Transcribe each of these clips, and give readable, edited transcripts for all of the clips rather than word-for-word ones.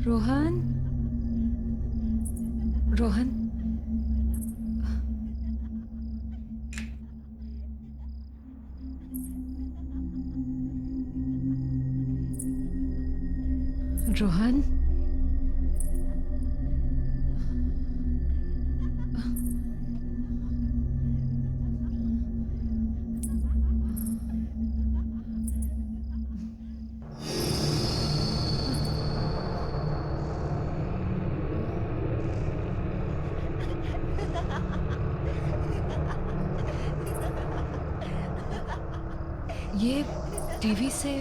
रोहन, रोहन, रोहन, ये टीवी से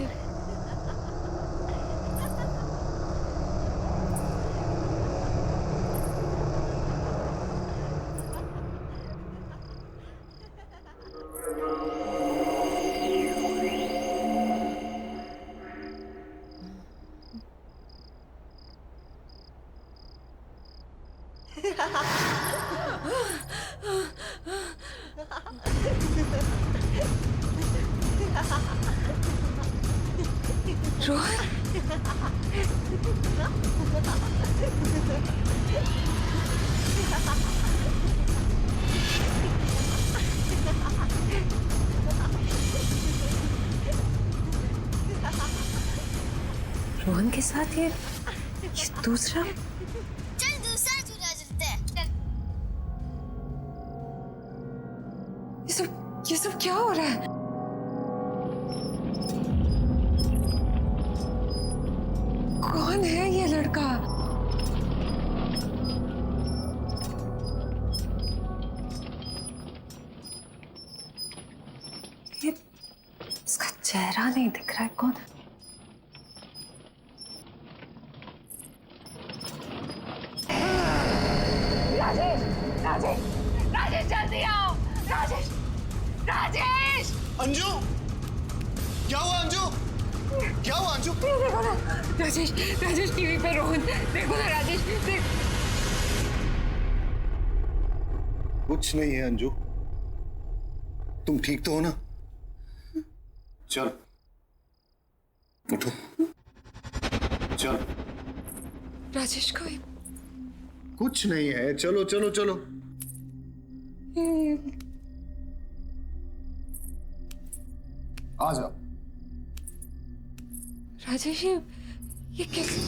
रोहन, रोहन के साथ ये दूसरा। चल दूसरा झूला झूलते हैं। ये सब क्या हो रहा है? कौन है ये लड़का? ये इसका चेहरा नहीं दिख रहा है, कौन है? राजेश, राजेश, राजेश जल्दी आओ। राजेश, राजेश। अंजू, क्या हुआ अंजू? क्या हुआ अंजू? देखो ना राजेश, राजेश टीवी पे रोहन, देखो ना राजेश, देख। कुछ नहीं है अंजू, तुम ठीक तो हो ना? चल उठो, चल। राजेश को कुछ नहीं है, चलो चलो चलो। आ जाओ। राजेश, ये कैसे?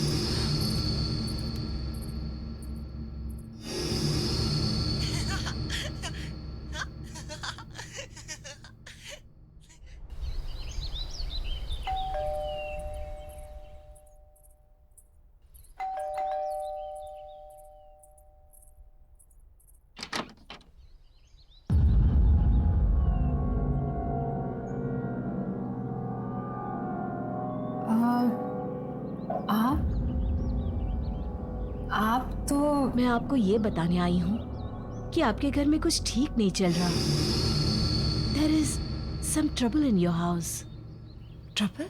आप तो मैं आपको ये बताने आई हूँ कि आपके घर में कुछ ठीक नहीं चल रहा। There is some trouble in your house. Trouble?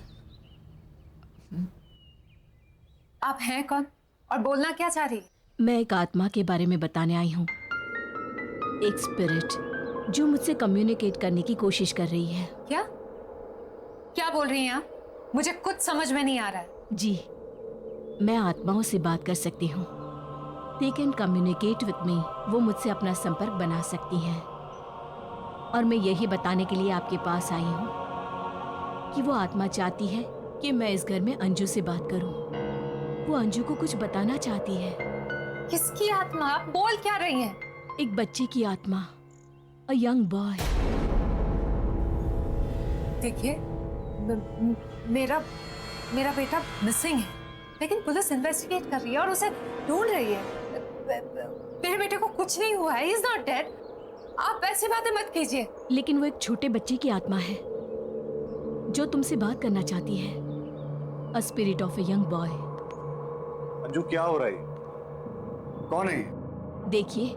आप हैं कौन और बोलना क्या चाह रही? मैं एक आत्मा के बारे में बताने आई हूँ, एक स्पिरिट जो मुझसे कम्युनिकेट करने की कोशिश कर रही है। क्या क्या बोल रही हैं आप? मुझे कुछ समझ में नहीं आ रहा है। जी, मैं आत्माओं से बात कर सकती हूँ। They can communicate with me. वो मुझसे अपना संपर्क बना सकती हैं। और मैं यही बताने के लिए आपके पास आई हूँ कि वो आत्मा चाहती है कि मैं इस घर में अंजू से बात करूँ। वो अंजू को कुछ बताना चाहती है। किसकी आत्मा? आप बोल क्या रही हैं? एक बच्चे की आत्मा, a young boy. देखिए, मेरा बेटा मिसिंग है, लेकिन पुलिस इन्वेस्टिगेट कर रही है और उसे ढूंढ रही है। मेरे बेटे को कुछ नहीं हुआ है, he is not dead. आप ऐसी बातें मत कीजिए। लेकिन वो एक छोटे बच्चे की आत्मा है जो तुमसे बात करना चाहती है। A spirit of a young boy. Anju, क्या हो रहा है? कौन है? देखिए,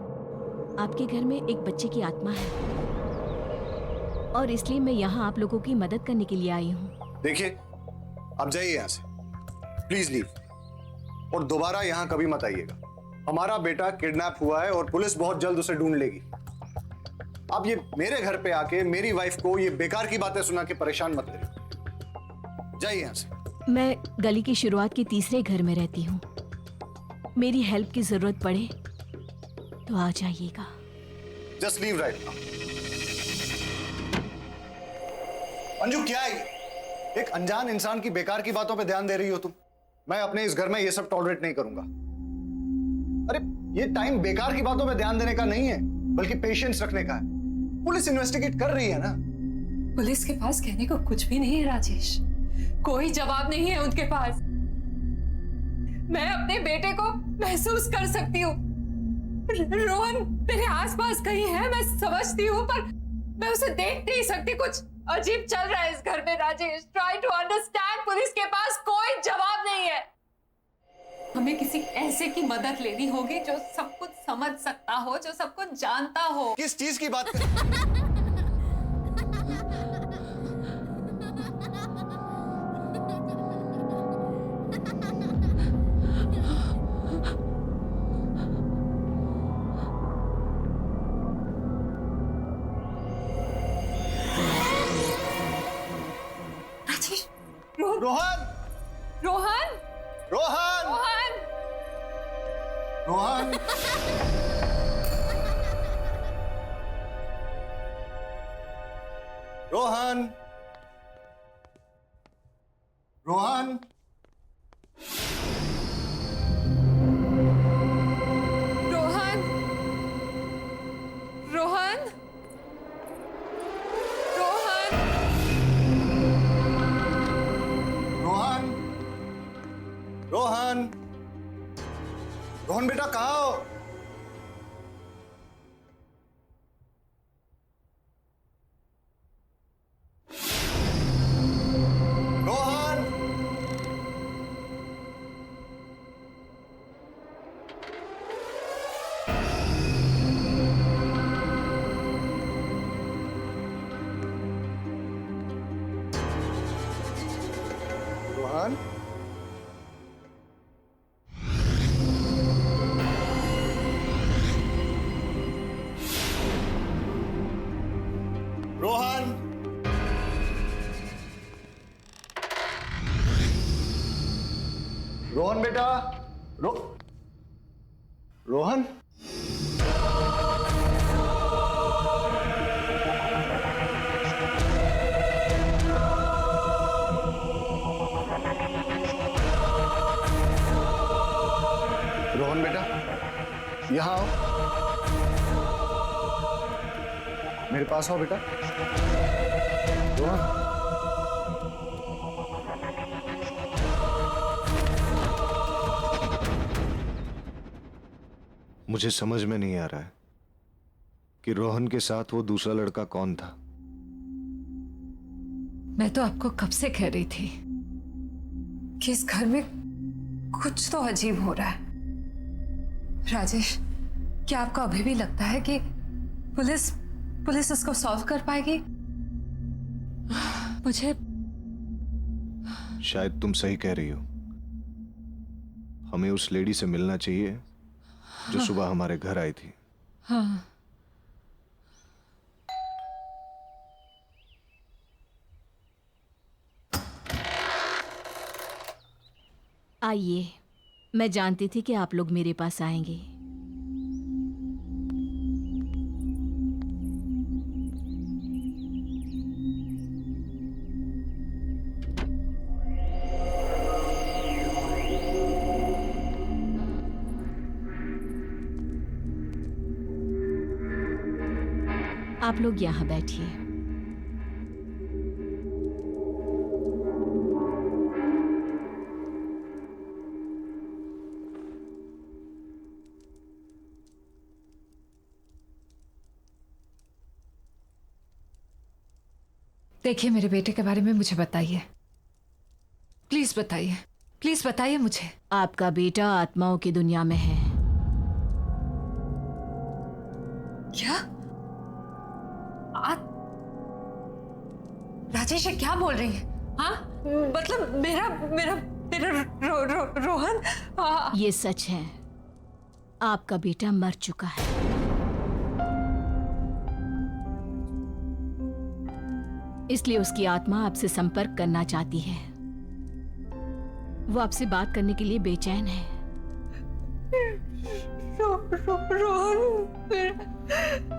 आपके घर में एक बच्चे की आत्मा है और इसलिए मैं यहाँ आप लोगों की मदद करने के लिए आई हूँ। देखिए, अब जाइए यहाँ से, प्लीज लीव, और दोबारा यहाँ कभी मत आइएगा। हमारा बेटा किडनैप हुआ है और पुलिस बहुत जल्द उसे ढूंढ लेगी। आप ये मेरे घर पे आके मेरी वाइफ को ये बेकार की बातें सुना के परेशान मत करिए। जाइए यहाँ से। मैं गली की शुरुआत के तीसरे घर में रहती हूँ। मेरी हेल्प की जरूरत पड़े तो आ जाइएगा। Just leave right now. Anju क्या है ये? एक अनजान इंसान की बेकार की बातों पे ध्यान दे रही हो तुम। मैं अपने इस घर में ये सब टॉलरेट नहीं करूंगा। अरे ये टाइम बेकार की बातों पे ध्यान देने का नहीं है, बल्कि पेशेंस रखने का है। पुलिस इन्वेस्टिगेट कर रही है ना। पुलिस के पास कहने को कुछ भी नहीं है राजेश, कोई जवाब नहीं है उनके पास। मैं अपने बेटे को महसूस कर सकती हूँ। रोहन मेरे आसपास कहीं है, मैं समझती हूँ, पर मैं उसे देख नहीं सकती। कुछ अजीब चल रहा है इस घर में Rajesh. Try to understand. Police के पास कोई जवाब नहीं है। हमें किसी ऐसे की मदद लेनी होगी जो सब कुछ समझ सकता हो, जो सब कुछ जानता हो। किस चीज की बात कर? राजेश, रोहन रोहन, रोहन रोहन, रोहन, रोहन, रोहन, रोहन, रोहन, रोहन, रोहन, रोहन, रोहन बेटा कहाँ हो? रोहन, रोहन, रोहन, रोहन बेटा, रोहन, रोहन बेटा यहां आओ, मेरे पास आओ बेटा। रोहन, मुझे समझ में नहीं आ रहा है कि रोहन के साथ वो दूसरा लड़का कौन था। मैं तो आपको कब से कह रही थी कि इस घर में कुछ तो अजीब हो रहा है। राजेश, क्या आपको अभी भी लगता है कि पुलिस इसको सॉल्व कर पाएगी? मुझे शायद तुम सही कह रही हो। हमें उस लेडी से मिलना चाहिए जो सुबह हमारे घर आई थी। हाँ, आइए, मैं जानती थी कि आप लोग मेरे पास आएंगे। आप लोग यहाँ बैठिए। देखिए, मेरे बेटे के बारे में मुझे बताइए, प्लीज बताइए, प्लीज बताइए मुझे। आपका बेटा आत्माओं की दुनिया में है। क्या? राजेश, ये क्या बोल रही है? हाँ, मतलब मेरा मेरा मेरा रोहन। ये सच है, आपका बेटा मर चुका है। इसलिए उसकी आत्मा आपसे संपर्क करना चाहती है। वो आपसे बात करने के लिए बेचैन है। रोहन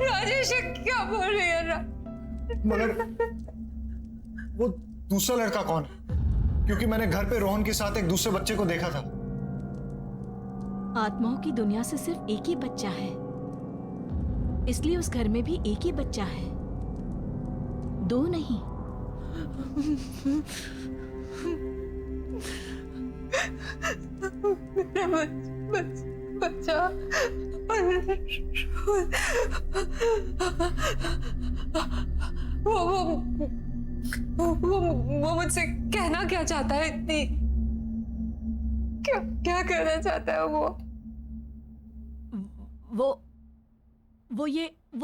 राजेश क्या बोल रही है? मगर वो दूसरा लड़का कौन है? क्योंकि मैंने घर पे रोहन के साथ एक दूसरे बच्चे को देखा था। आत्माओं की दुनिया से सिर्फ एक ही बच्चा है, इसलिए उस घर में भी एक ही बच्चा है, दो नहीं। मेरा बच्चा वो मुझसे कहना क्या चाहता है? इतनी क्या कहना चाहता है वो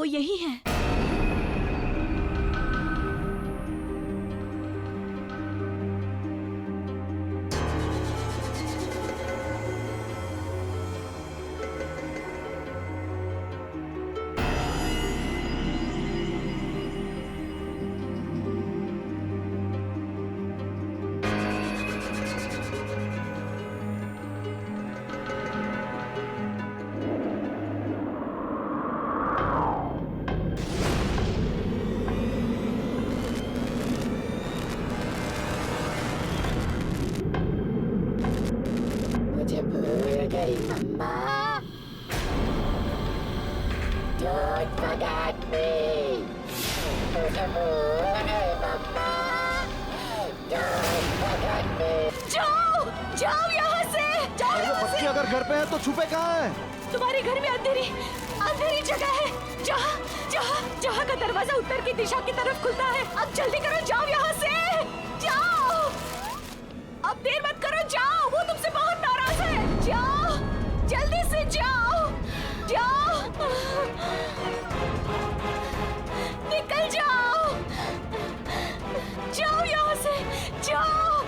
यही है। मुझे भूल गई मम्मा। Don't forget me. मुझे भूल गई मम्मा। Don't forget me. जाओ यहाँ से, जाओ यहाँ से। बच्चे अगर घर पे हैं तो छुपे कहाँ हैं? तुम्हारे घर में अंधेरी जगह है, जहाँ का दरवाजा उत्तर की दिशा की तरफ खुलता है। अब जल्दी करो, जाओ यहाँ से, जाओ। अब देर मत करो, जाओ। वो तुमसे बहुत नाराज है। जाओ, जल्दी से जाओ, जाओ, निकल जाओ, जाओ यहाँ से, जाओ।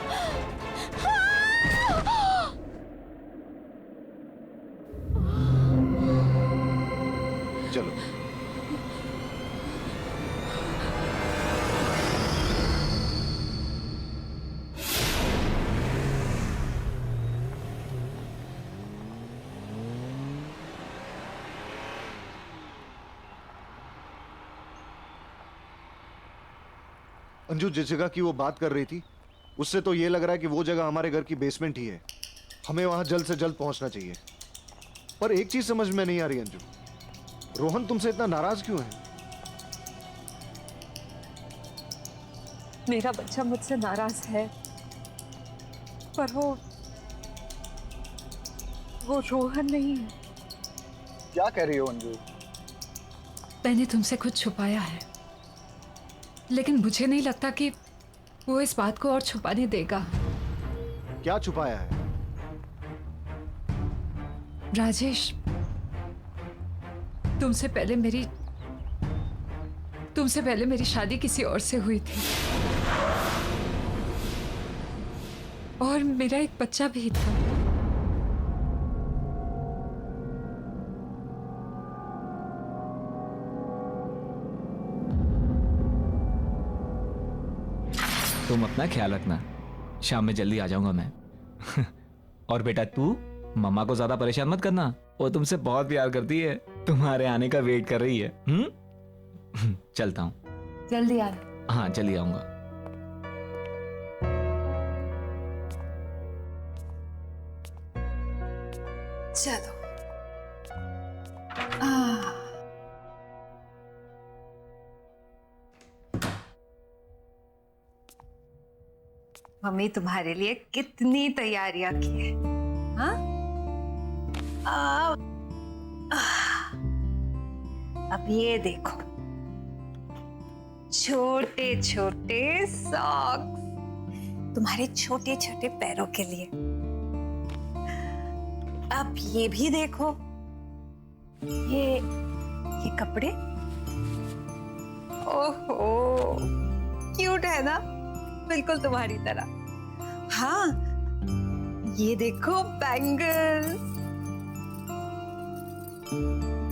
चलो। अंजू, जिस जगह की वो बात कर रही थी उससे तो ये लग रहा है कि वो जगह हमारे घर की बेसमेंट ही है। हमें वहां जल्द से जल्द पहुंचना चाहिए। पर एक चीज समझ में नहीं आ रही अंजू, रोहन तुमसे इतना नाराज क्यों है? मेरा बच्चा मुझसे नाराज है, पर वो रोहन नहीं है। क्या कह रही हो अंजू? मैंने तुमसे कुछ छुपाया है, लेकिन मुझे नहीं लगता कि वो इस बात को और छुपाने देगा। क्या छुपाया है? राजेश, तुमसे पहले मेरी शादी किसी और से हुई थी, और मेरा एक बच्चा भी था। तुम अपना ख्याल रखना, शाम में जल्दी आ जाऊंगा मैं। और बेटा तू मम्मा को ज्यादा परेशान मत करना, वो तुमसे बहुत प्यार करती है, तुम्हारे आने का वेट कर रही है। चलता हूँ। जल्दी आना। हाँ, जल्दी आऊंगा। चलो। मम्मी तुम्हारे लिए कितनी तैयारियां की है। हाँ? अब ये देखो, छोटे छोटे सॉक्स तुम्हारे छोटे छोटे पैरों के लिए। अब ये भी देखो, ये कपड़े। ओहो, क्यूट है ना, बिल्कुल तुम्हारी तरह। हाँ, ये देखो बैंगल्स।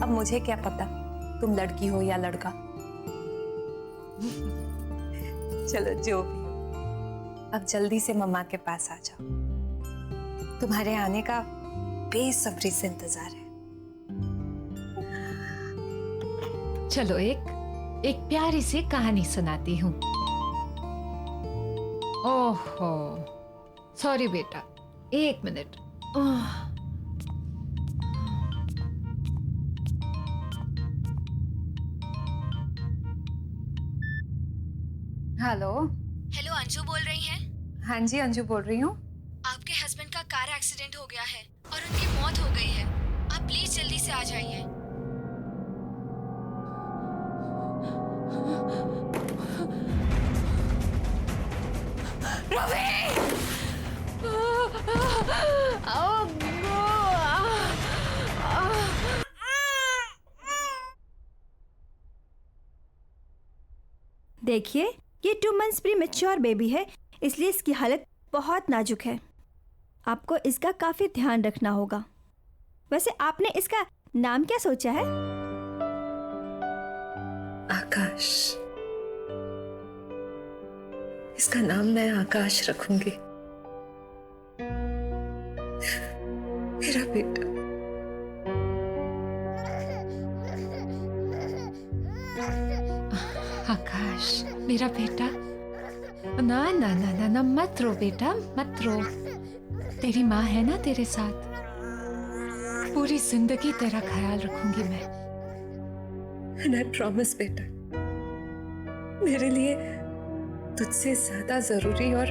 अब मुझे क्या पता तुम लड़की हो या लड़का। चलो जो भी हो, अब जल्दी से मम्मा के पास आ जाओ। तुम्हारे आने का बेसब्री से इंतजार है। चलो एक प्यारी सी कहानी सुनाती हूँ। ओहो, सॉरी बेटा, 1 मिनट। हेलो। हेलो, अंजू बोल रही हैं? हाँ जी, अंजू बोल रही हूँ। आपके हस्बैंड का कार एक्सीडेंट हो गया है और उनकी मौत हो गई है। आप प्लीज जल्दी से आ जाइए। देखिए, ये 2 मंथ्स प्रीमैच्योर बेबी है, इसलिए इसकी हालत बहुत नाजुक है। आपको इसका काफी ध्यान रखना होगा। वैसे आपने इसका नाम क्या सोचा है? आकाश। इसका नाम मैं आकाश रखूंगी। मेरा बेटा। आकाश, मेरा बेटा। ना ना ना ना ना, मत रो बेटा, मत रो। तेरी माँ है ना तेरे साथ। पूरी जिंदगी तेरा ख्याल रखूंगी मैं। And I promise बेटा, मेरे लिए तुझसे ज्यादा जरूरी और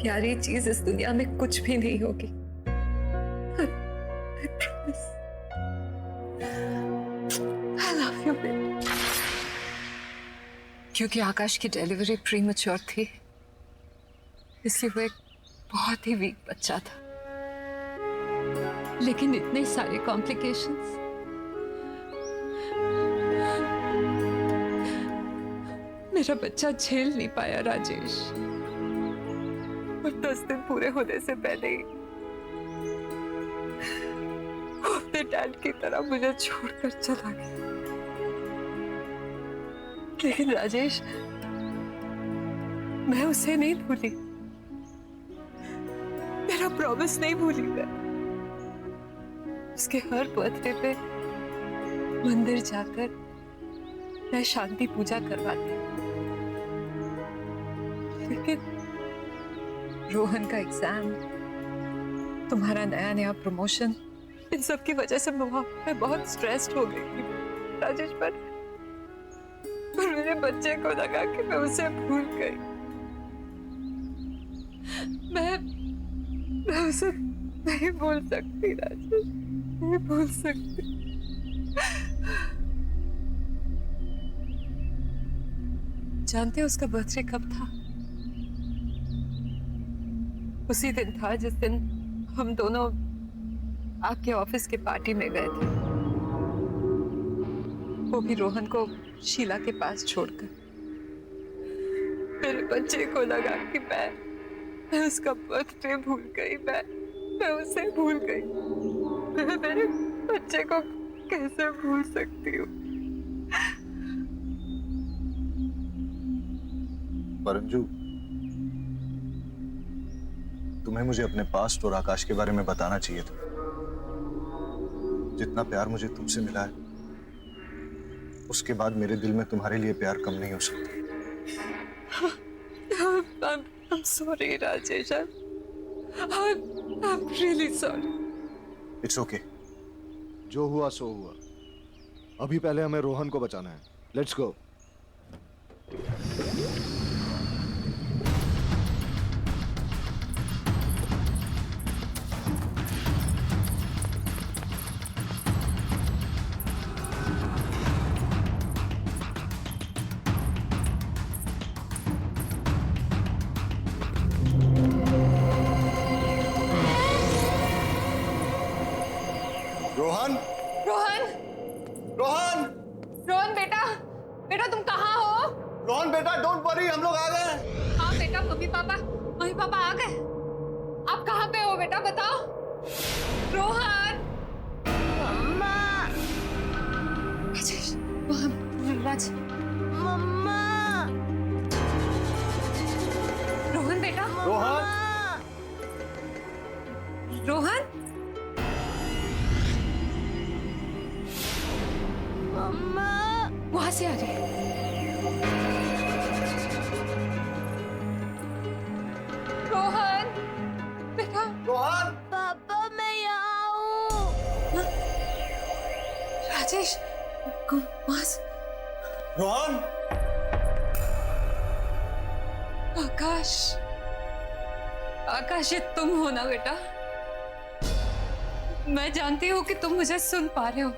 प्यारी चीज इस दुनिया में कुछ भी नहीं होगी। I promise. I love you बेटा। क्योंकि आकाश की डिलीवरी प्रीमैच्योर थी, इसलिए वो एक बहुत ही वीक बच्चा था। लेकिन इतने सारे कॉम्प्लिकेशंस। मेरा बच्चा झेल नहीं पाया राजेश, और 10 दिन पूरे होने से पहले ही वो अपने डैड की तरह मुझे छोड़कर चला गया। लेकिन राजेश, मैं उसे नहीं भूली। मेरा प्रॉमिस नहीं भूली मैं। उसके हर बर्थडे पे मंदिर जाकर मैं शांति पूजा करवाती। लेकिन रोहन का एग्जाम, तुम्हारा नया नया प्रमोशन, इन सब की वजह से मैं बहुत स्ट्रेस्ड हो गई थी राजेश। पर मेरे बच्चे को लगा कि मैं उसे भूल गई। मैं उसे नहीं भूल सकती राजेश, नहीं भूल सकती। जानते हो उसका बर्थडे कब था? उसी दिन था जिस दिन हम दोनों आपके ऑफिस के पार्टी में गए थे, वो भी रोहन को शीला के पास छोड़कर। मेरे बच्चे को लगा कि मैं उसका बर्थडे भूल गई। मैं उसे भूल गई। मैं मेरे बच्चे को कैसे भूल सकती हूँ? पर अंजू, तुम्हें मुझे अपने पास्ट और आकाश के बारे में बताना चाहिए था। जितना प्यार मुझे तुमसे मिला है, उसके बाद मेरे दिल में तुम्हारे लिए प्यार कम नहीं हो सकता। I'm sorry, Rajesh. I'm really sorry. It's okay. जो हुआ सो हुआ। अभी पहले हमें रोहन को बचाना है। Let's go. रोहन, रोहन, रोहन, रोहन बेटा, बेटा तुम कहाँ हो? रोहन बेटा, डोंट वरी, हम लोग आ गए। हाँ बेटा, मम्मी पापा आ गए। आप कहाँ पे हो बेटा, बताओ। रोहन, मम्मा, राजेश, राज, मम्मा, रोहन बेटा, रोहन, रोहन, वहां से आ रही है। रोहन बेटा, रोहन, पापा मैं यहाँ हूँ। राजेश वहां से। रोहन, आकाश, आकाश ये तुम हो ना बेटा? मैं जानती हूँ कि तुम मुझे सुन पा रहे हो।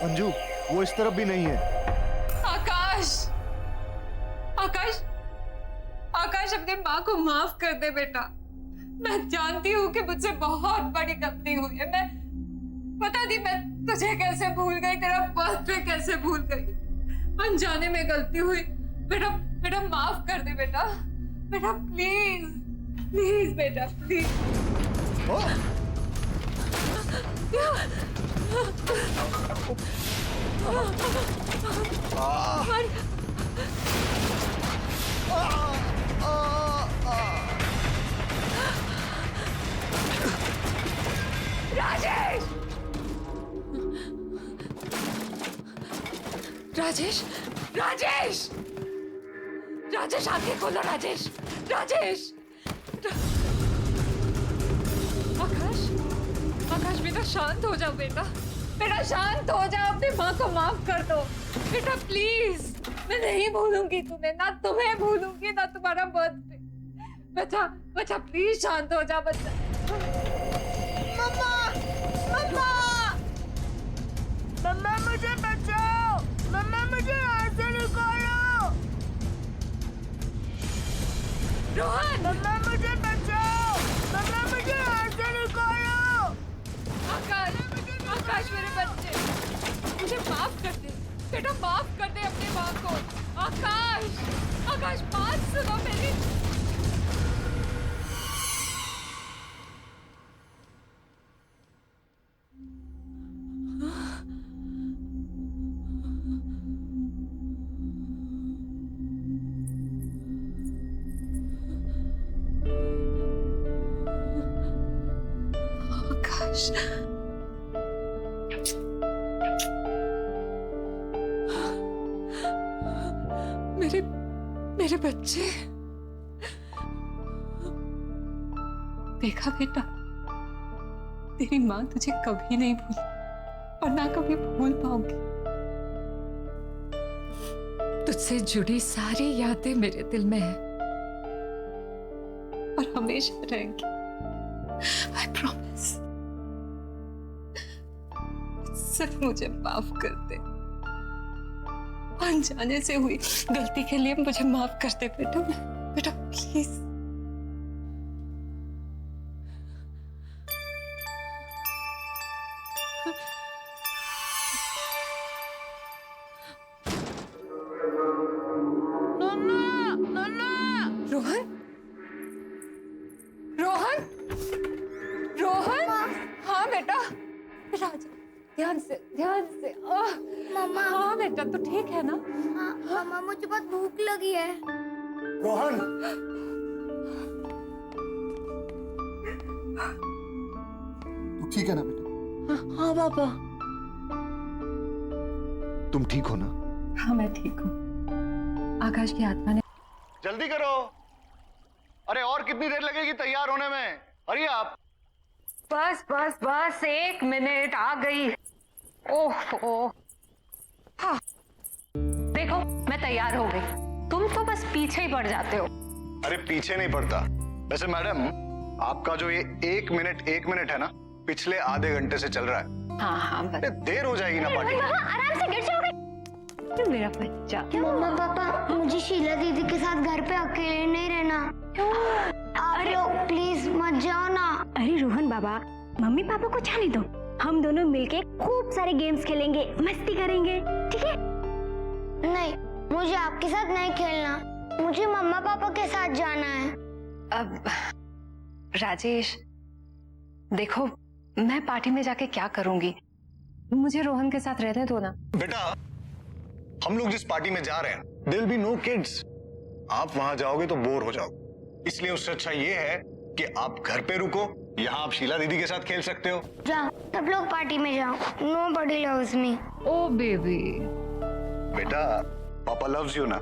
अंजू, वो इस तरफ भी नहीं है। आकाश, आकाश, आकाश अपनी माँ को माफ कर दे बेटा। मैं जानती हूँ कि मुझसे बहुत बड़ी गलती हुई है। मैं पता नहीं मैं तुझे कैसे भूल गई, तेरा बर्थडे कैसे भूल गई। अनजाने में गलती हुई बेटा। बेटा माफ कर दे बेटा। बेटा प्लीज, प्लीज बेटा प्लीज। राजेश, राजेश, राजेश, राजेश आंखें खोलो। राजेश, राजेश, आकाश, आकाश बेटा शांत हो जाओ बेटा। बेटा शांत हो जाओ, अपनी माँ को माफ कर दो बेटा प्लीज। मैं नहीं भूलूंगी तुम्हें, ना तुम्हें भूलूंगी ना तुम्हारा बर्थडे। बच्चा, बच्चा प्लीज शांत हो जाओ बच्चा। मम्मा, मम्मा, मम्मा मुझे बचाओ। मम्मा मुझे यहाँ से निकालो। रोहन, मम्मा मुझे बचाओ। मम्मा मुझे यहाँ से निकालो। आकाश, आकाश मेरे बच्चे, मुझे माफ कर दे बेटा, माफ कर दे अपनी माँ को। आकाश, आकाश बात सुनो मेरी। आकाश, मेरे बच्चे। देखा बेटा, तेरी माँ तुझे कभी नहीं भूली और ना कभी भूल पाऊंगी। तुझसे जुड़ी सारी यादें मेरे दिल में हैं और हमेशा रहेंगी। I promise। सिर्फ मुझे माफ कर दे। अनजाने से हुई गलती के लिए मुझे माफ कर दे बेटा। बेटा प्लीज। रोहन, रोहन, रोहन। हाँ बेटा, राजा ध्यान से, ध्यान से। मम्मा, हाँ बेटा तू ठीक है ना? मम्मा मुझे बहुत भूख लगी है। रोहन, तू ठीक है ना बेटा? हाँ पापा। तुम ठीक हो ना? हाँ मैं ठीक हूँ। आकाश की आत्मा ने। जल्दी करो। अरे और कितनी देर लगेगी तैयार होने में? अरे आप। बस बस बस 1 मिनट, आ गई। ओह, हाँ देखो मैं तैयार हो गई। तुम तो बस पीछे ही पड़ जाते हो। अरे पीछे नहीं पड़ता। वैसे मैडम, आपका जो ये 1 मिनट है ना, पिछले आधे घंटे से चल रहा है। हाँ हाँ अरे देर हो जाएगी ना पार्टी। आराम से गिर जाओगे। मेरा बच्चा। मम्मा पापा, मुझे शीला दीदी के साथ घर पे अकेले नहीं रहना। आप लोग प्लीज मत जाओ ना। अरे रोहन बाबा, मम्मी पापा को जाने दो। हम दोनों मिलके खूब सारे गेम्स खेलेंगे, मस्ती करेंगे, ठीक है? नहीं, मुझे आपके साथ नहीं खेलना। मुझे मम्मा पापा के साथ जाना है। अब राजेश देखो, मैं पार्टी में जाके क्या करूंगी? मुझे रोहन के साथ रहने दो ना। बेटा, हम लोग जिस पार्टी में जा रहे हैं, there will be no kids. आप वहां जाओगे तो बोर हो जाओगे। इसलिए उससे अच्छा ये है कि आप घर पे रुको। यहाँ आप शीला दीदी के साथ खेल सकते हो। जाओ, सब लोग पार्टी में जाओ। Nobody loves me. Oh baby, बेटा पापा लव्स यू ना।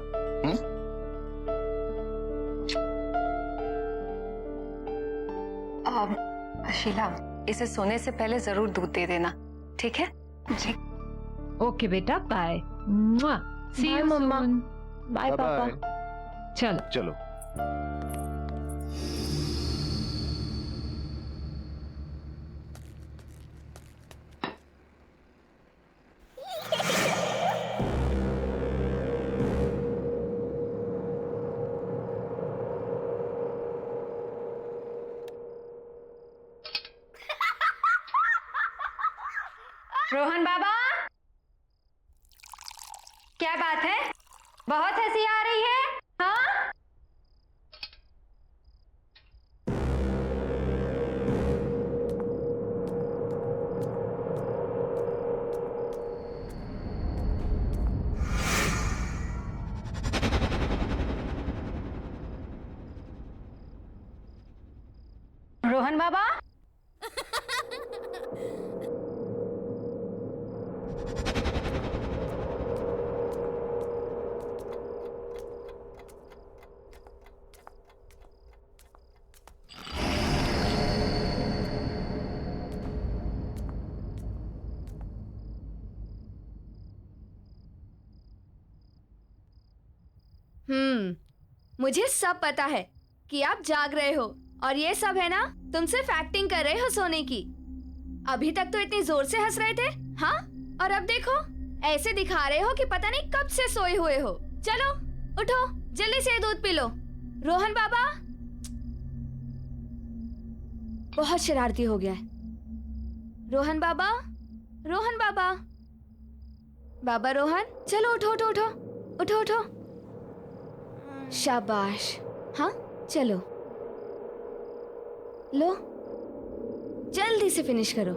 शीला, इसे सोने से पहले जरूर दूध दे देना, ठीक है? जी। ओके बेटा, बाय। सी यू मम्मा। बाय पापा। चलो चलो। रोहन बाबा, क्या बात है? बहुत हंसी आ रही है। हाँ, रोहन बाबा, मुझे सब पता है कि आप जाग रहे हो और ये सब है ना, तुम सिर्फ एक्टिंग कर रहे हो सोने की। अभी तक तो इतनी जोर से हंस रहे थे, हाँ? और अब देखो, ऐसे दिखा रहे हो कि पता नहीं कब से सोए हुए हो। चलो उठो, जल्दी से दूध पी लो। रोहन बाबा, बहुत शरारती हो गया है। रोहन बाबा, रोहन बाबा, बाबा रोहन, चलो उठो उठो उठो उठो उठो। शाबाश, हाँ चलो, लो जल्दी से फिनिश करो।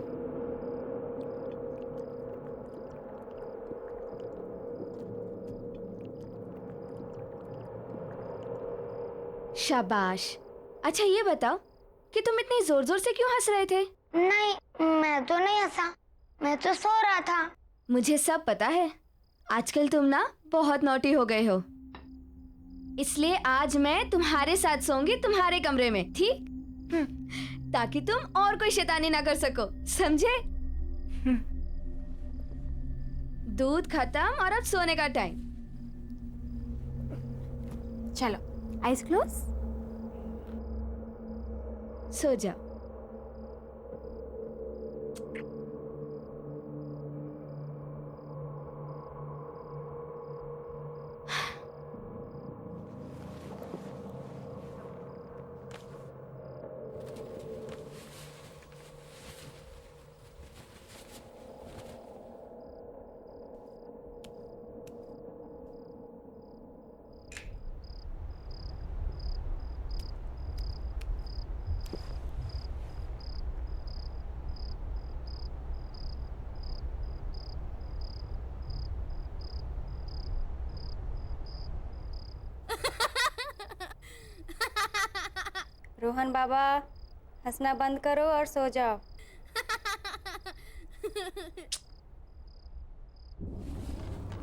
शाबाश। अच्छा ये बताओ कि तुम इतनी जोर जोर से क्यों हंस रहे थे? नहीं, मैं तो नहीं हंसा, मैं तो सो रहा था। मुझे सब पता है, आजकल तुम ना बहुत नॉटी हो गए हो, इसलिए आज मैं तुम्हारे साथ सोऊंगी तुम्हारे कमरे में, ठीक? ताकि तुम और कोई शैतानी ना कर सको, समझे? दूध खत्म और अब सोने का टाइम। चलो, आइज क्लोज, सो जाओ। रोहन बाबा, हंसना बंद करो और सो जाओ।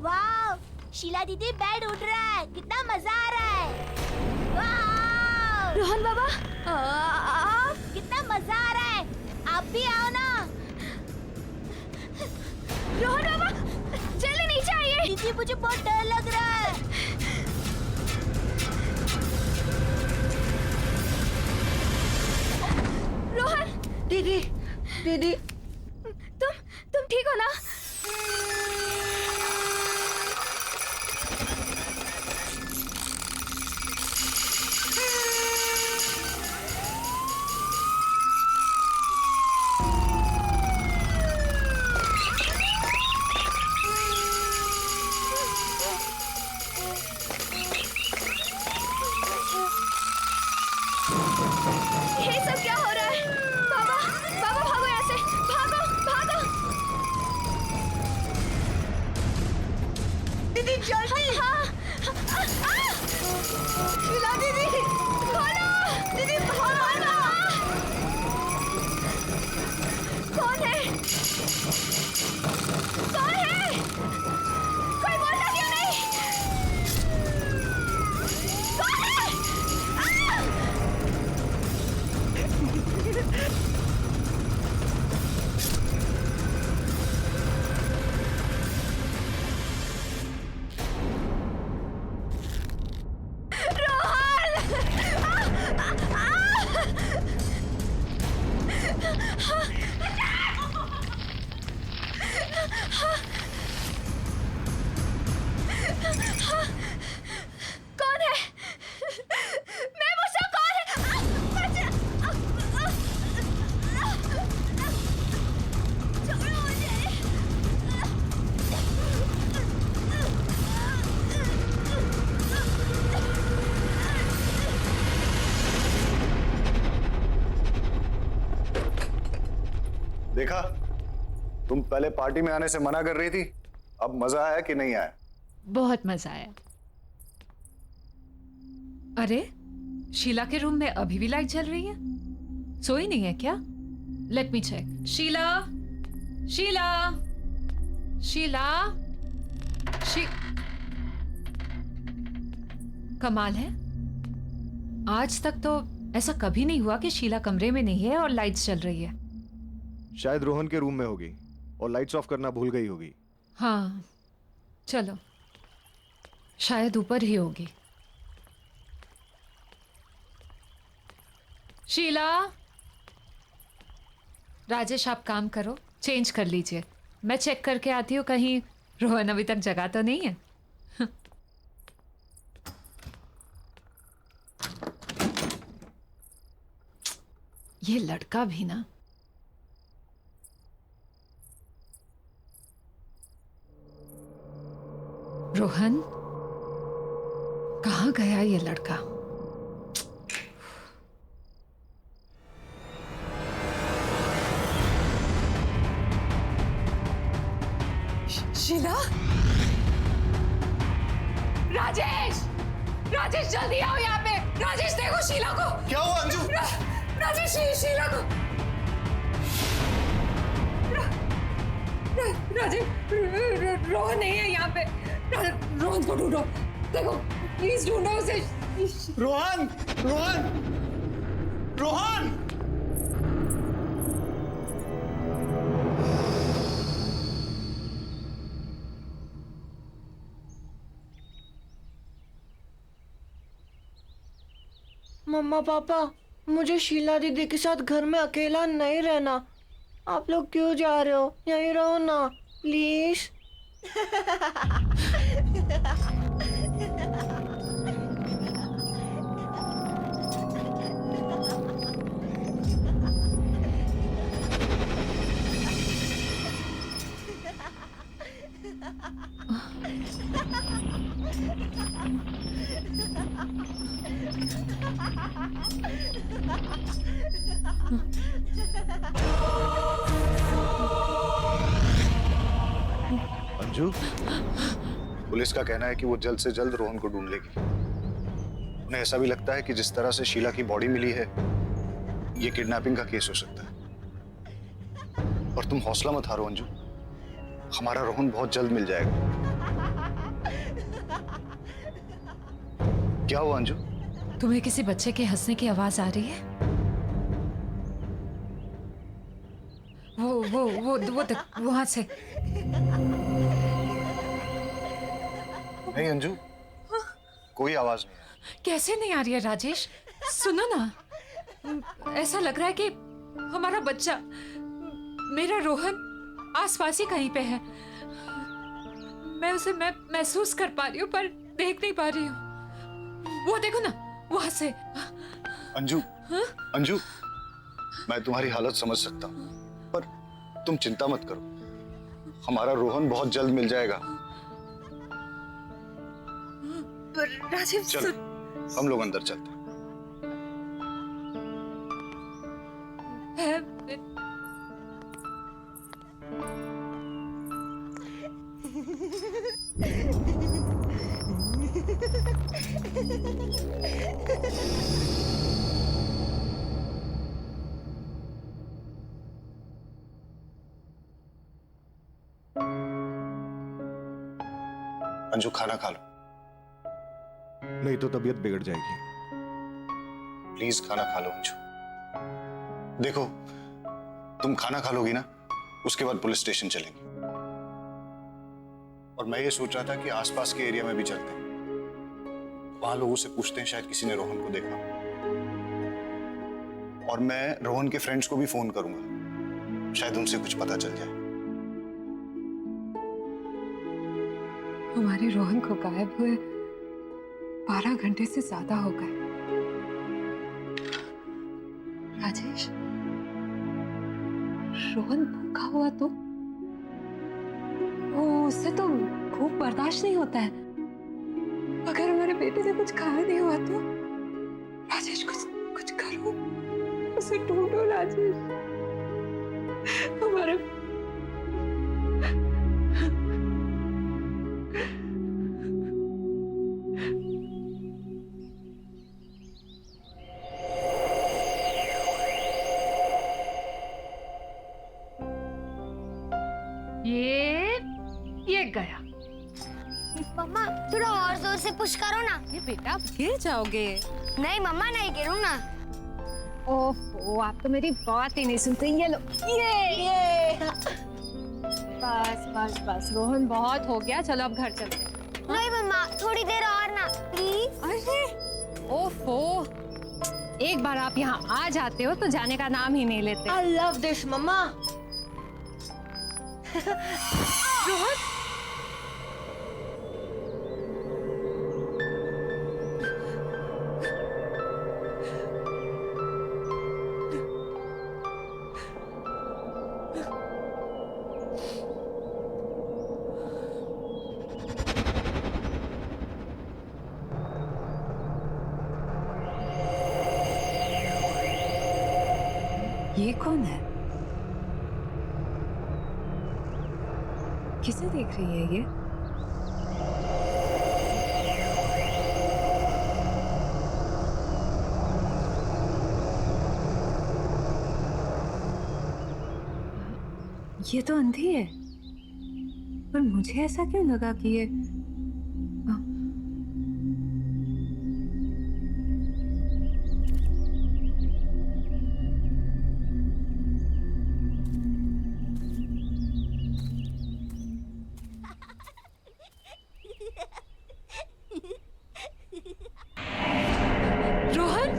वाह, शीला दीदी बेड उठ रहा है, कितना मजा आ रहा है। वाह, रोहन बाबा, कितना मजा आ रहा है, आप भी आओ ना। रोहन बाबा, जल्दी नीचे आइए। दीदी मुझे बहुत डर लग रहा है। रोहन, दीदी, दीदी, तुम ठीक हो ना? ये सब क्या हो रहा है? बाबा, बाबा भागो यहाँ से, भागो, भागो। देखा, तुम पहले पार्टी में आने से मना कर रही थी, अब मजा आया कि नहीं आया? बहुत मजा आया। अरे शीला के रूम में अभी भी लाइट जल रही है, सोई नहीं है क्या? Let me check. Sheela, Sheela, Sheela, कमाल है, आज तक तो ऐसा कभी नहीं हुआ कि शीला कमरे में नहीं है और लाइट्स चल रही है। शायद रोहन के रूम में होगी और लाइट्स ऑफ करना भूल गई होगी। हाँ चलो, शायद ऊपर ही होगी। शीला, राजेश आप काम करो, चेंज कर लीजिए, मैं चेक करके आती हूँ कहीं रोहन अभी तक जगा तो नहीं है। ये लड़का भी ना। रोहन, कहाँ गया ये लड़का? शीला, राजेश, राजेश जल्दी आओ यहाँ पे। राजेश देखो शीला को। क्या हुआ अंजू? राजेश शीला को। राजेश, रोहन नहीं है यहाँ पे। रोहन को ढूंढो, देखो प्लीज ढूंढो उसे। रोहन, रोहन, रोहन! मम्मा पापा, मुझे शीला दीदी के साथ घर में अकेला नहीं रहना। आप लोग क्यों जा रहे हो? यहीं रहो ना प्लीज। अंजू, पुलिस का कहना है कि वो जल्द से जल्द रोहन को ढूंढ लेगी। उन्हें ऐसा भी लगता है कि जिस तरह से शीला की बॉडी मिली है, ये किडनैपिंग का केस हो सकता है। और तुम हौसला मत हारो अंजू, हमारा रोहन बहुत जल्द मिल जाएगा। क्या हुआ अंजू? तुम्हें किसी बच्चे के हंसने की आवाज आ रही है? वो वहां से। नहीं अंजू, कोई आवाज नहीं है। कैसे नहीं आ रही है राजेश? सुनो ना, ऐसा लग रहा है कि हमारा बच्चा, मेरा रोहन आसपास ही कहीं पे है। मैं उसे महसूस कर पा रही हूँ पर देख नहीं पा रही हूँ। वो देखो ना वहां से। अंजू, अंजू, मैं तुम्हारी हालत समझ सकता हूँ, पर तुम चिंता मत करो, हमारा रोहन बहुत जल्द मिल जाएगा। राजीव, चलो, हम लोग अंदर चलते हैं। अंजू, खाना खा लो, नहीं तो तबीयत बिगड़ जाएगी। प्लीज खाना खा लो अंजू। देखो, तुम खाना खा लोगी ना, उसके बाद पुलिस स्टेशन चलेंगे। और मैं ये सोच रहा था कि आसपास के एरिया में भी चलते हैं, वहां लोगों से पूछते हैं, शायद किसी ने रोहन को देखा। और मैं रोहन के फ्रेंड्स को भी फोन करूंगा, शायद उनसे कुछ पता चल जाए। हमारे रोहन को गायब हुए 12 घंटे से ज्यादा हो गए। राजेश, रोहन भूखा हुआ तो उससे तो भूख बर्दाश्त नहीं होता है। अगर हमारे बेटे ने कुछ खाया नहीं हुआ तो राजेश, कुछ करो, उसे ढूंढो राजेश। हमारे ये गया। मम्मा थोड़ा और जोर से पुश करो ना। ये बेटा गिर जाओगे। नहीं मम्मा नहीं गिरूँ ना। ओह आप तो मेरी बात ही नहीं सुनते। ये लो ये बस बस बस रोहन बहुत हो गया, चलो अब घर चलते हैं। नहीं मम्मा थोड़ी देर और ना प्लीज। अरे ओफो, एक बार आप यहाँ आ जाते हो तो जाने का नाम ही नहीं लेते। I love this मम्मा। रोहन ये कौन है? किसे देख रही है ये? ये तो अंधी है, पर मुझे ऐसा क्यों लगा कि ये रोहन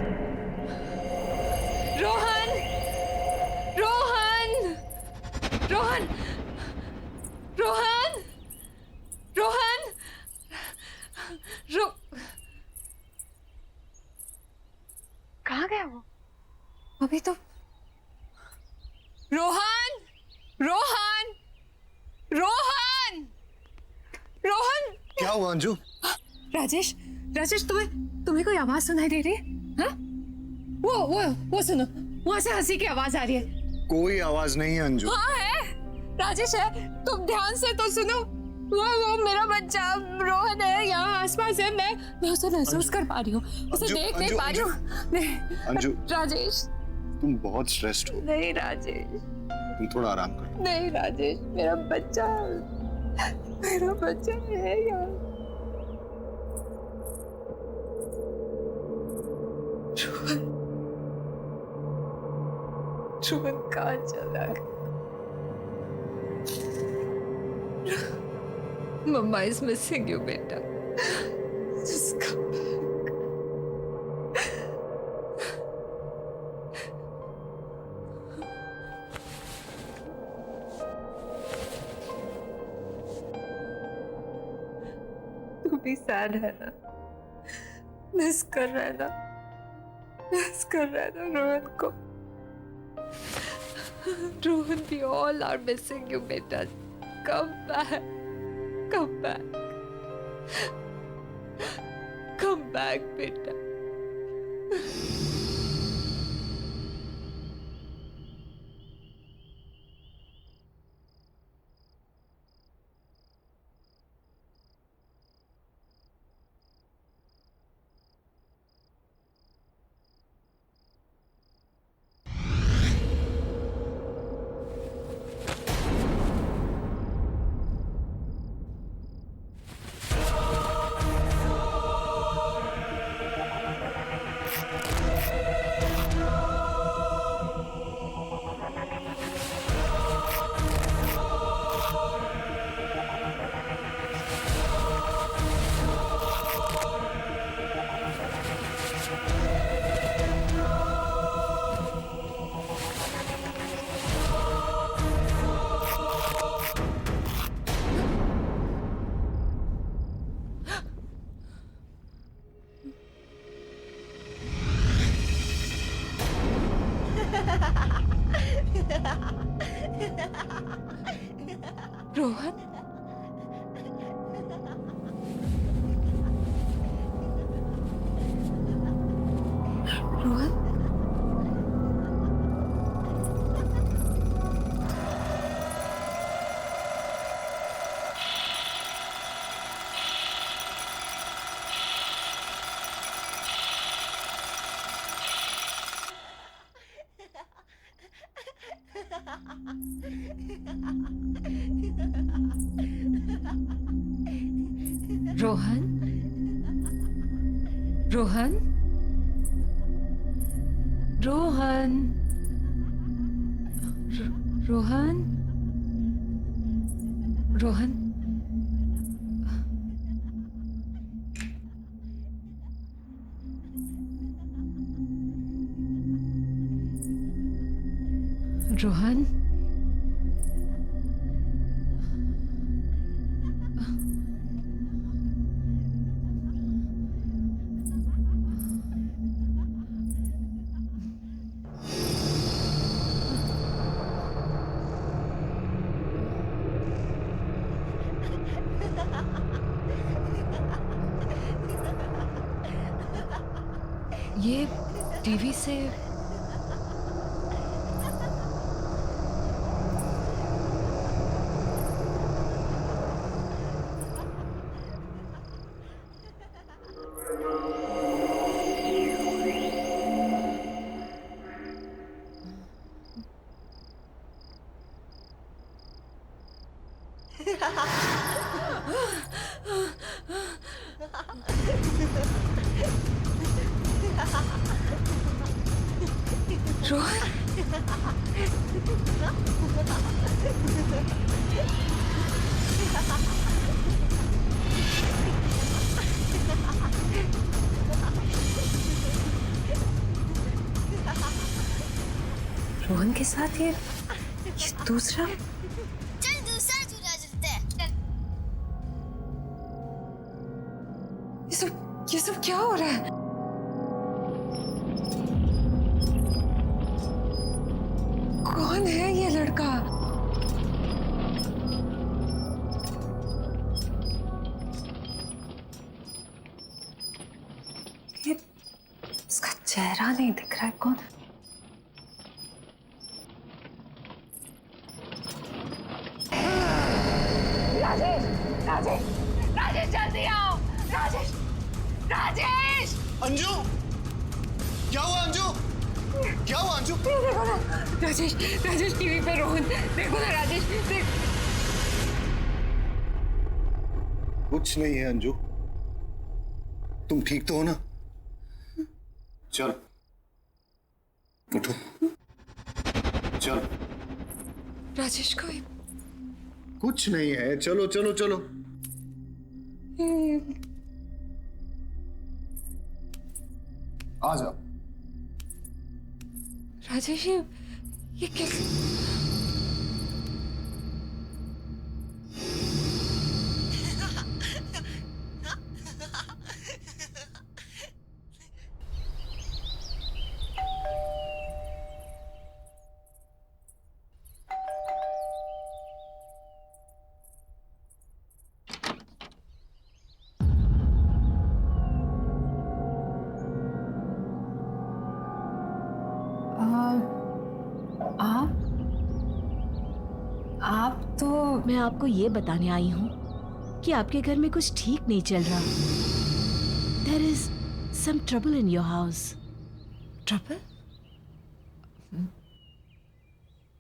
रोहन रोहन रोहन रोहन रोहन रो कहाँ गया वो? अभी तो रोहन रोहन रोहन रोहन। क्या हुआ अंजू? राजेश राजेश तुम्हें कोई आवाज सुनाई दे रही है? हाँ? वो सुनो, वहां से हंसी की आवाज आ रही है। कोई आवाज नहीं है अंजू। हाँ है, राजेश है, तुम ध्यान से तो सुनो। वो मेरा बच्चा रोहन है, यहाँ आसपास है। मैं उसे महसूस कर पा रही हूँ, उसे देख नहीं पा रही हूँ। अंजू राजेश तुम बहुत स्ट्रेस्ड हो। नहीं राजेश, तुम थोड़ा आराम करो। नहीं राजेश, मेरा बच्चा है यार। रोहन कहाँ चला गया? मम्मा इज मिसिंग यू बेटा। Just come back. तू भी सैड है ना? मिस कर रहा है ना? मिस कर रहा है ना रोहन को? Rohan, we all are missing you, बेटा. Come back. Come back. Come back, बेटा. रोहन, रोहन, रोहन, रोहन, रोहन, रोहन, रोहन। रोहन, ये टीवी से रोहन, रोहन के साथ ये दूसरा। चल दूसरा झूला झूलते हैं। ये सब क्या हो रहा है? कौन है ये लड़का? ये इसका चेहरा नहीं दिख रहा है, कौन है? राजेश, राजेश, राजेश जल्दी आओ! राजेश, राजेश! अंजू, क्या हुआ अंजू? क्या हुआ अंजू? देखो ना, राजेश, राजेश टीवी पे रोहन, देखो ना राजेश, देख। कुछ नहीं है अंजू, तुम ठीक तो हो ना? चल उठो, चल। राजेश को कुछ नहीं है, चलो चलो चलो। आ जाओ। राजेश, ये कैसे? आप तो मैं आपको ये बताने आई हूँ कि आपके घर में कुछ ठीक नहीं चल रहा। There is some trouble in your house. Trouble?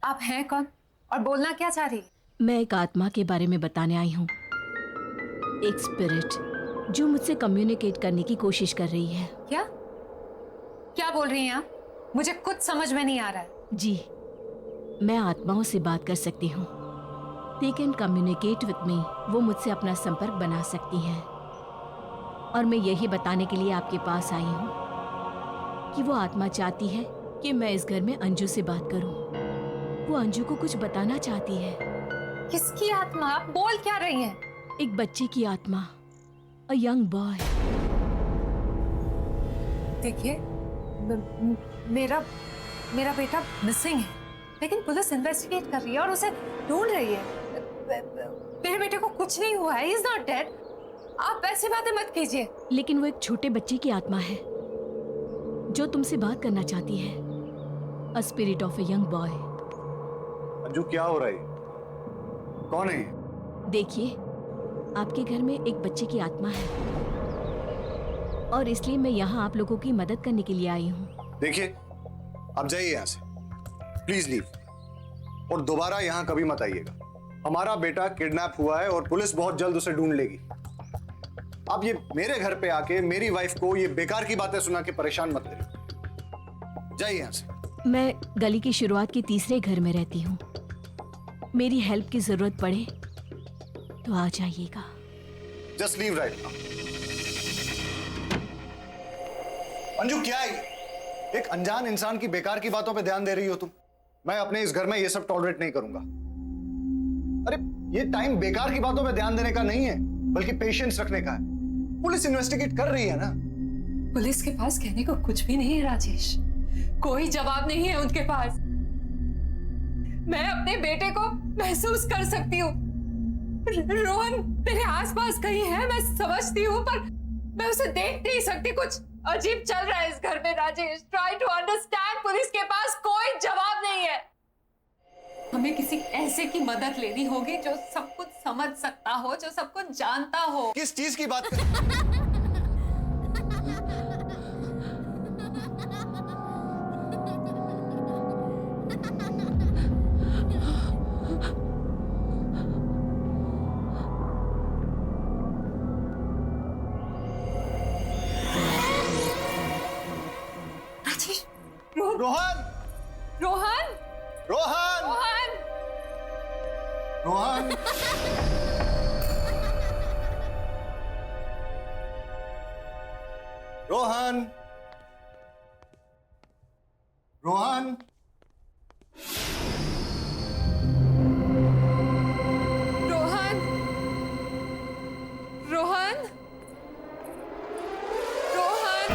आप हैं कौन और बोलना क्या चाह रही? मैं एक आत्मा के बारे में बताने आई हूँ, एक स्पिरिट जो मुझसे कम्युनिकेट करने की कोशिश कर रही है। क्या क्या बोल रही हैं आप? मुझे कुछ समझ में नहीं आ रहा है। जी, मैं आत्माओं से बात कर सकती हूँ। They can communicate with me. वो मुझसे अपना संपर्क बना सकती हैं। और मैं यही बताने के लिए आपके पास आई हूँ कि वो आत्मा चाहती है कि मैं इस घर में अंजू से बात करूँ। वो अंजू को कुछ बताना चाहती है। किसकी आत्मा? आप बोल क्या रही हैं? एक बच्चे की आत्मा, a young boy. देखिए, मेरा बेटा मिसिंग है, लेकिन पुलिस इन्वेस्टिगेट कर रही है और उसे ढूंढ रही है। मेरे बेटे को कुछ नहीं हुआ है, he is not dead. आप ऐसी बातें मत कीजिए। लेकिन वो एक छोटे बच्चे की आत्मा है जो तुमसे बात करना चाहती है। A spirit of a young boy. Anju, क्या हो रहा है? कौन है? देखिए, आपके घर में एक बच्चे की आत्मा है और इसलिए मैं यहाँ आप लोगों की मदद करने के लिए आई हूँ। देखिए, आप जाइए यहाँ से, प्लीज लीव। और दोबारा यहां कभी मत आइएगा। हमारा बेटा किडनैप हुआ है और पुलिस बहुत जल्द उसे ढूंढ लेगी। आप ये मेरे घर पे आके मेरी वाइफ को ये बेकार की बातें सुना के परेशान मत करिए। जाइए यहां से। मैं गली की शुरुआत के तीसरे घर में रहती हूँ। मेरी हेल्प की जरूरत पड़े तो आ जाइएगा। Just leave right now. Anju क्या है? एक अनजान इंसान की बेकार की बातों पे ध्यान दे रही हो तुम। मैं अपने इस घर में ये सब टॉलरेट नहीं करूंगा। अरे ये टाइम बेकार की बातों पे ध्यान देने का नहीं है, बल्कि पेशेंस रखने का है। पुलिस इन्वेस्टिगेट कर रही है ना। पुलिस के पास कहने को कुछ भी नहीं है राजेश, कोई जवाब नहीं है उनके पास। मैं अपने बेटे को महसूस कर सकती हूँ। रोहन मेरे आसपास कहीं है, मैं समझती हूँ, पर मैं उसे देख नहीं सकती। कुछ अजीब चल रहा है इस घर में Rajesh. Try to understand. Police के पास कोई जवाब नहीं है। हमें किसी ऐसे की मदद लेनी होगी जो सब कुछ समझ सकता हो, जो सब कुछ जानता हो। किस चीज की बात कर? रोहन! रोहन! रोहन! रोहन! रोहन! रोहन! रोहन! रोहन! रोहन! रोहन!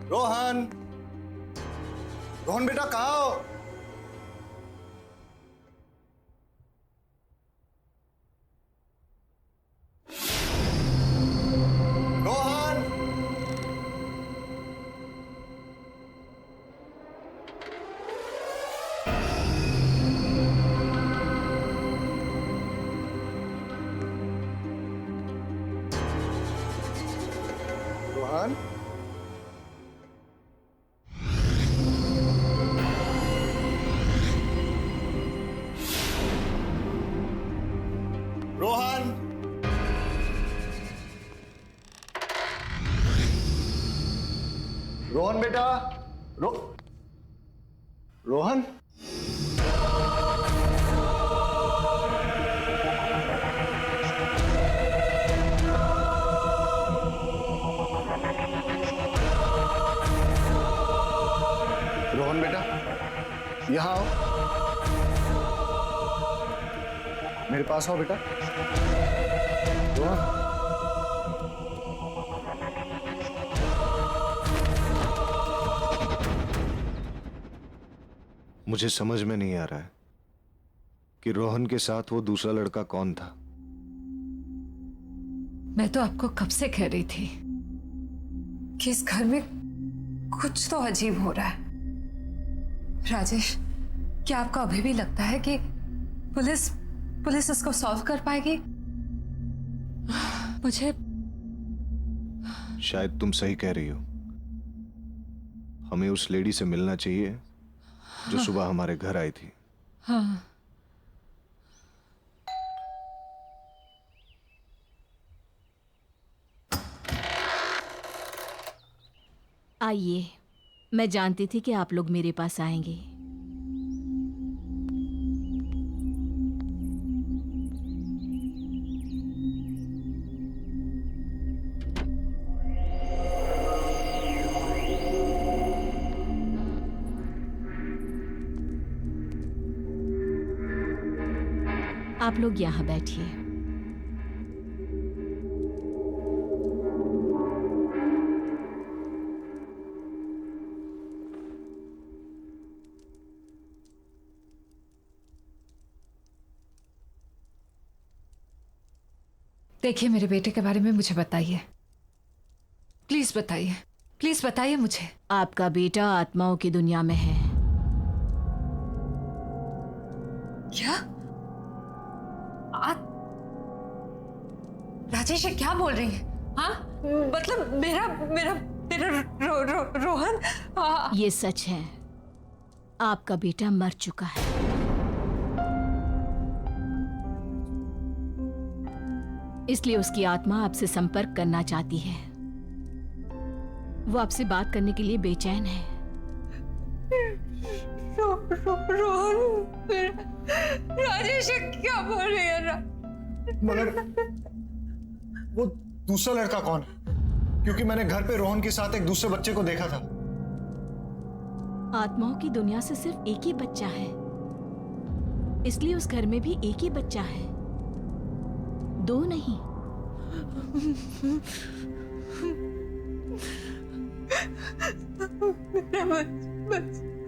रोहन! रोहन बेटा कहाँ हो? रोहन! रोहन? रोहन! रोहन बेटा, रोहन? रोहन बेटा, यहां आओ। मेरे पास आओ बेटा। रोहन, मुझे समझ में नहीं आ रहा है कि रोहन के साथ वो दूसरा लड़का कौन था। मैं तो आपको कब से कह रही थी कि इस घर में कुछ तो अजीब हो रहा है। राजेश, क्या आपको अभी भी लगता है कि पुलिस इसको सॉल्व कर पाएगी? मुझे शायद तुम सही कह रही हो। हमें उस लेडी से मिलना चाहिए जो सुबह हमारे घर आई थी। हाँ। आइए, मैं जानती थी कि आप लोग मेरे पास आएंगे। आप लोग यहाँ बैठिए। देखिए, मेरे बेटे के बारे में मुझे बताइए, प्लीज बताइए, प्लीज बताइए मुझे। आपका बेटा आत्माओं की दुनिया में है। क्या? राजेश, ये क्या बोल रही है? हाँ, मतलब मेरा मेरा रोहन ये सच है, आपका बेटा मर चुका है। इसलिए उसकी आत्मा आपसे संपर्क करना चाहती है। वो आपसे बात करने के लिए बेचैन है। रोहन, राजेश क्या बोल रही है? मगर वो दूसरा लड़का कौन है? क्योंकि मैंने घर पे रोहन के साथ एक दूसरे बच्चे को देखा था। आत्माओं की दुनिया से सिर्फ एक ही बच्चा है, इसलिए उस घर में भी एक ही बच्चा है, दो नहीं। मेरा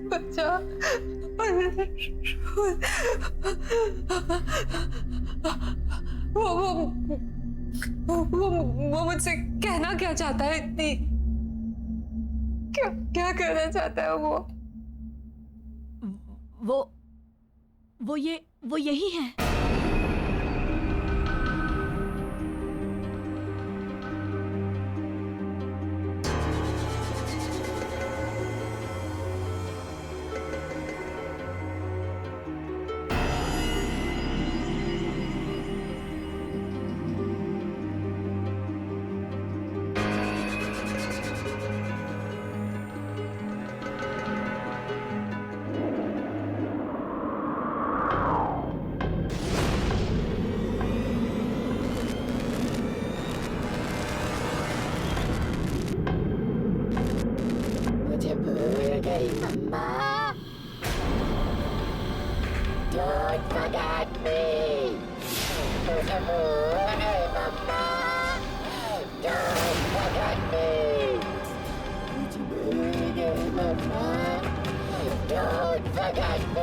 बच्चा वो मुझसे कहना क्या चाहता है? इतनी क्या कहना चाहता है वो यही है। मुझे भूल गई मम्मा। Don't forget me. मुझे भूल गई मम्मा। Don't forget me. मुझे भूल गई मम्मा। Don't forget me.